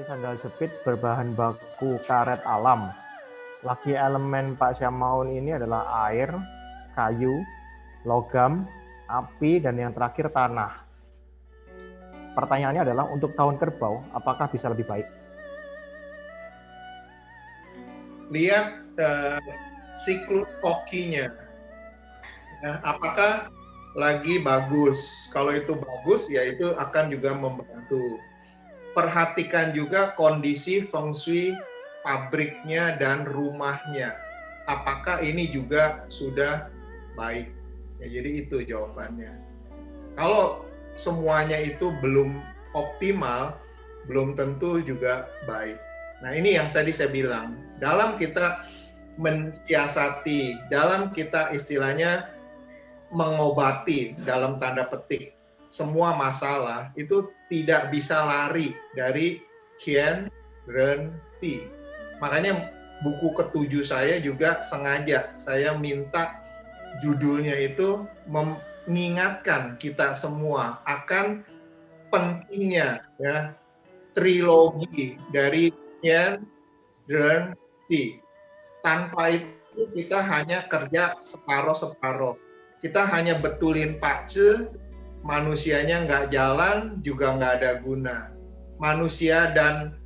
Sandal jepit berbahan baku karet alam. Lagi elemen Pak Syamaun ini adalah air, kayu, logam, api, dan yang terakhir tanah. Pertanyaannya adalah untuk tahun kerbau, apakah bisa lebih baik? Lihat siklus kokinya. Nah, apakah lagi bagus? Kalau itu bagus, ya itu akan juga membantu. Perhatikan juga kondisi feng shui pabriknya dan rumahnya. Apakah ini juga sudah baik? Ya, jadi itu jawabannya. Kalau semuanya itu belum optimal, belum tentu juga baik. Nah, ini yang tadi saya bilang. Dalam kita mensiasati, dalam kita istilahnya mengobati dalam tanda petik semua masalah, itu tidak bisa lari dari Qian Ren Ti. Makanya buku ketujuh saya juga sengaja saya minta judulnya itu mengingatkan kita semua akan pentingnya ya trilogi dari Qian Ren Ti. Tanpa itu kita hanya kerja separoh-separoh. Kita hanya betulin pace, manusianya nggak jalan, juga nggak ada guna. Manusia dan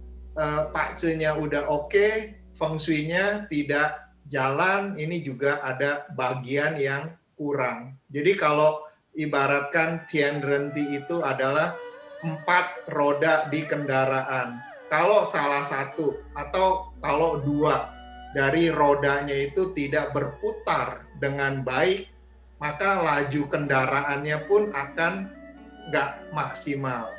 pace-nya udah oke, feng shui-nya tidak jalan, ini juga ada bagian yang kurang. Jadi kalau ibaratkan Tian Renti itu adalah 4 roda di kendaraan. Kalau salah satu atau kalau 2 dari rodanya itu tidak berputar dengan baik, maka laju kendaraannya pun akan nggak maksimal.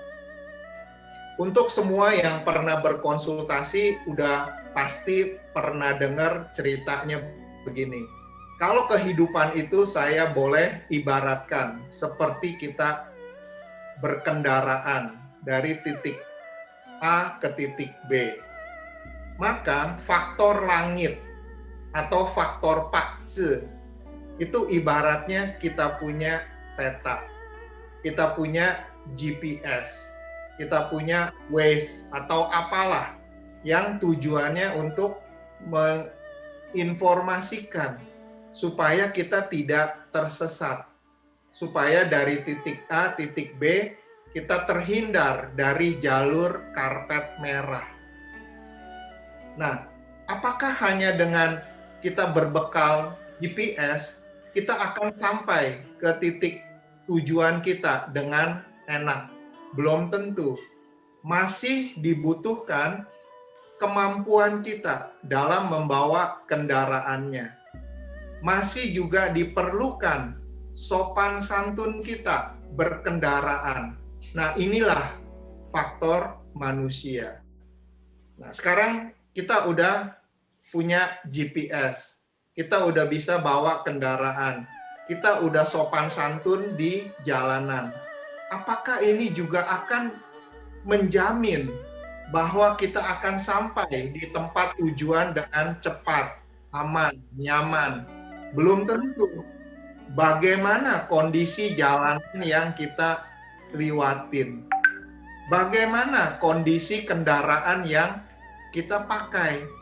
Untuk semua yang pernah berkonsultasi, udah pasti pernah dengar ceritanya begini. Kalau kehidupan itu saya boleh ibaratkan seperti kita berkendaraan dari titik A ke titik B. Maka faktor langit atau faktor pakce itu ibaratnya kita punya peta, kita punya GPS, kita punya Waze atau apalah yang tujuannya untuk menginformasikan supaya kita tidak tersesat, supaya dari titik A, titik B, kita terhindar dari jalur karpet merah. Nah, apakah hanya dengan kita berbekal GPS, kita akan sampai ke titik tujuan kita dengan enak? Belum tentu. Masih dibutuhkan kemampuan kita dalam membawa kendaraannya. Masih juga diperlukan sopan santun kita berkendaraan. Nah, inilah faktor manusia. Nah, sekarang kita udah punya GPS, kita udah bisa bawa kendaraan, kita udah sopan santun di jalanan. Apakah ini juga akan menjamin bahwa kita akan sampai di tempat tujuan dengan cepat, aman, nyaman? Belum tentu. Bagaimana kondisi jalanan yang kita liwatin? Bagaimana kondisi kendaraan yang kita pakai?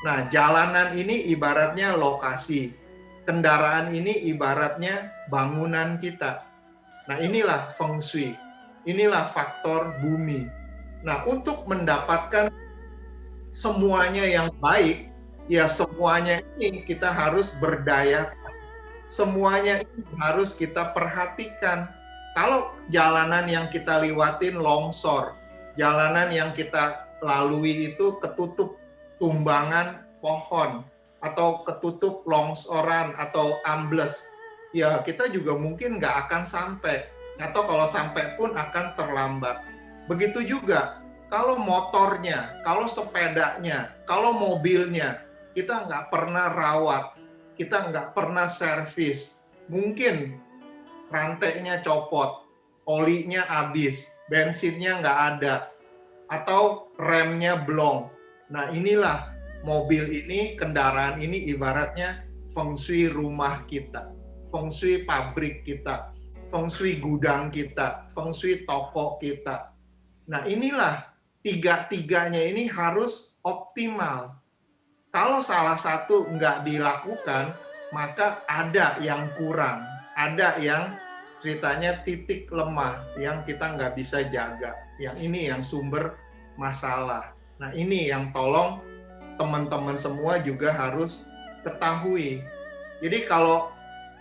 Nah, jalanan ini ibaratnya lokasi. Kendaraan ini ibaratnya bangunan kita. Nah, inilah feng shui. Inilah faktor bumi. Nah, untuk mendapatkan semuanya yang baik, ya semuanya ini kita harus berdayakan. Semuanya ini harus kita perhatikan. Kalau jalanan yang kita lewatin longsor, jalanan yang kita lalui itu ketutup tumbangan pohon, atau ketutup longsoran, atau ambles, ya kita juga mungkin nggak akan sampai, atau kalau sampai pun akan terlambat. Begitu juga kalau motornya, kalau sepedanya, kalau mobilnya, kita nggak pernah rawat, kita nggak pernah servis, mungkin rantainya copot, olinya habis, bensinnya nggak ada, atau remnya blong. Nah, inilah mobil ini, kendaraan ini ibaratnya feng shui rumah kita, feng shui pabrik kita, feng shui gudang kita, feng shui toko kita. Nah, inilah tiga-tiganya ini harus optimal. Kalau salah satu nggak dilakukan, maka ada yang kurang, ada yang ceritanya titik lemah yang kita nggak bisa jaga. Yang ini yang sumber masalah. Nah ini yang tolong teman-teman semua juga harus ketahui. Jadi kalau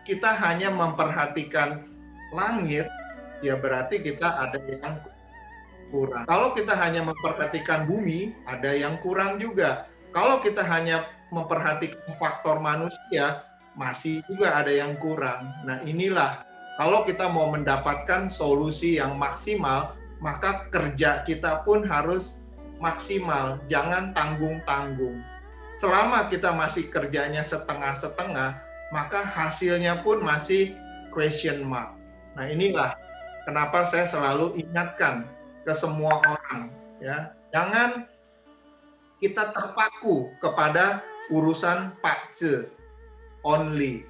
kita hanya memperhatikan langit, ya berarti kita ada yang kurang. Kalau kita hanya memperhatikan bumi, ada yang kurang juga. Kalau kita hanya memperhatikan faktor manusia, masih juga ada yang kurang. Nah inilah, kalau kita mau mendapatkan solusi yang maksimal, maka kerja kita pun harus maksimal, jangan tanggung-tanggung. Selama kita masih kerjanya setengah-setengah, maka hasilnya pun masih question mark. Nah inilah kenapa saya selalu ingatkan ke semua orang, ya, jangan kita terpaku kepada urusan pakce only.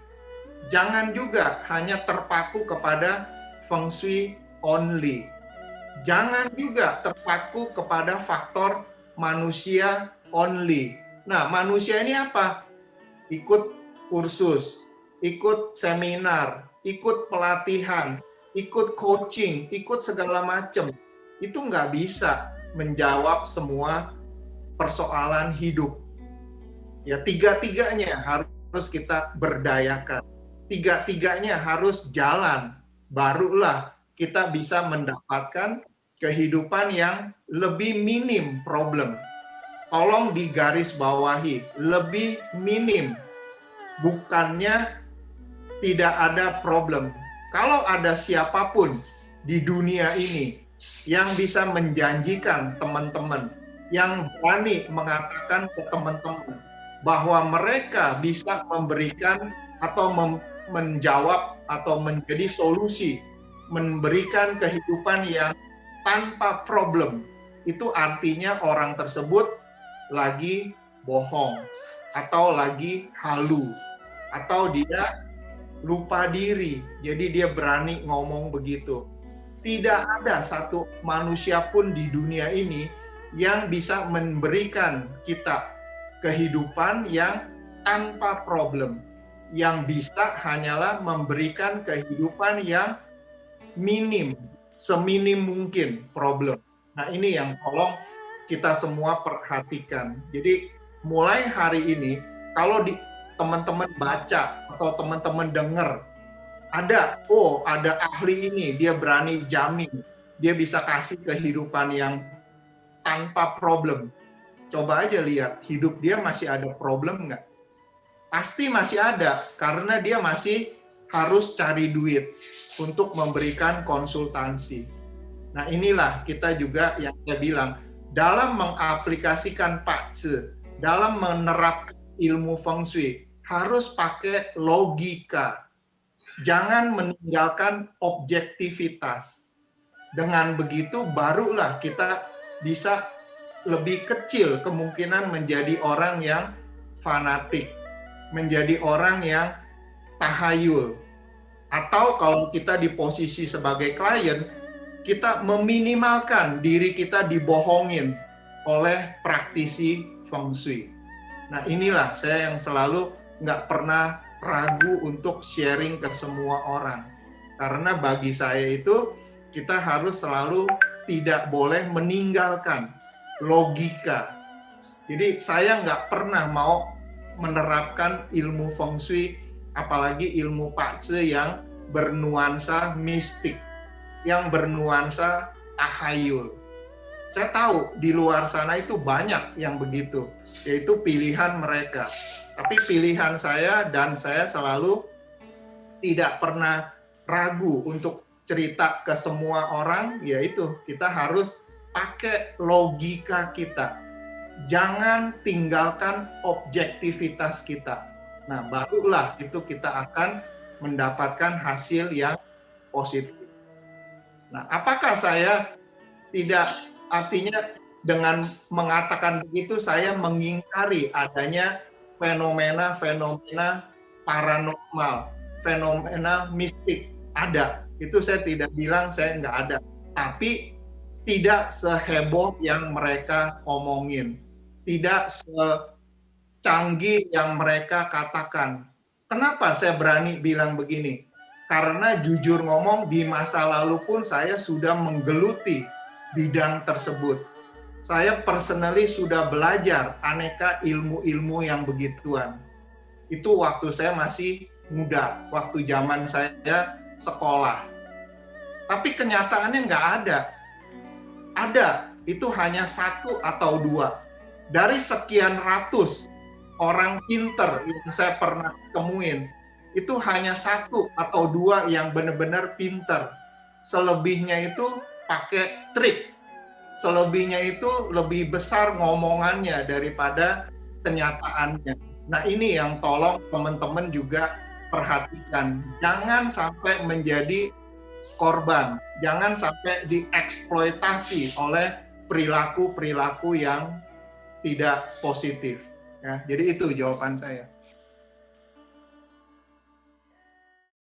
Jangan juga hanya terpaku kepada feng shui only. Jangan juga terpaku kepada faktor manusia only. Nah, manusia ini apa? Ikut kursus, ikut seminar, ikut pelatihan, ikut coaching, ikut segala macam. Itu nggak bisa menjawab semua persoalan hidup. Ya, tiga-tiganya harus kita berdayakan. Tiga-tiganya harus jalan. Barulah kita bisa mendapatkan kehidupan yang lebih minim problem. Tolong digarisbawahi, lebih minim. Bukannya tidak ada problem. Kalau ada siapapun di dunia ini yang bisa menjanjikan teman-teman, yang berani mengatakan ke teman-teman bahwa mereka bisa memberikan atau menjawab atau menjadi solusi, memberikan kehidupan yang tanpa problem, itu artinya orang tersebut lagi bohong, atau lagi halu, atau dia lupa diri, jadi dia berani ngomong begitu. Tidak ada satu manusia pun di dunia ini yang bisa memberikan kita kehidupan yang tanpa problem. Yang bisa hanyalah memberikan kehidupan yang minim, seminim mungkin problem. Nah ini yang tolong kita semua perhatikan. Jadi mulai hari ini, kalau teman-teman baca atau teman-teman dengar, ada ahli ini, dia berani jamin, dia bisa kasih kehidupan yang tanpa problem. Coba aja lihat, hidup dia masih ada problem nggak? Pasti masih ada, karena dia masih harus cari duit untuk memberikan konsultansi. Nah inilah kita juga yang saya bilang, dalam mengaplikasikan pakce, dalam menerapkan ilmu feng shui, harus pakai logika. Jangan meninggalkan objektivitas. Dengan begitu barulah kita bisa lebih kecil kemungkinan menjadi orang yang fanatik, menjadi orang yang tahayul. Atau kalau kita di posisi sebagai klien, kita meminimalkan diri kita dibohongin oleh praktisi feng shui. Nah inilah saya yang selalu nggak pernah ragu untuk sharing ke semua orang. Karena bagi saya itu, kita harus selalu tidak boleh meninggalkan logika. Jadi saya nggak pernah mau menerapkan ilmu feng shui, apalagi ilmu pakce yang bernuansa mistik, yang bernuansa tahayul. Saya tahu di luar sana itu banyak yang begitu, yaitu pilihan mereka. Tapi pilihan saya, dan saya selalu tidak pernah ragu untuk cerita ke semua orang, yaitu kita harus pakai logika kita. Jangan tinggalkan objektivitas kita. Nah, barulah itu kita akan mendapatkan hasil yang positif. Nah, apakah saya tidak, artinya dengan mengatakan begitu saya mengingkari adanya fenomena-fenomena paranormal, fenomena mistik? Ada. Itu saya tidak bilang saya nggak ada. Tapi tidak seheboh yang mereka omongin, tidak secanggih yang mereka katakan. Kenapa saya berani bilang begini? Karena jujur ngomong, di masa lalu pun saya sudah menggeluti bidang tersebut. Saya personally sudah belajar aneka ilmu-ilmu yang begituan. Itu waktu saya masih muda, waktu zaman saya sekolah. Tapi kenyataannya nggak ada. Ada, itu hanya 1 atau 2. Dari sekian ratus orang pinter yang saya pernah temuin, itu hanya 1 atau 2 yang benar-benar pinter. Selebihnya itu pakai trik. Selebihnya itu lebih besar ngomongannya daripada kenyataannya. Nah, ini yang tolong teman-teman juga perhatikan. Jangan sampai menjadi korban. Jangan sampai dieksploitasi oleh perilaku-perilaku yang tidak positif. Ya, jadi itu jawaban saya.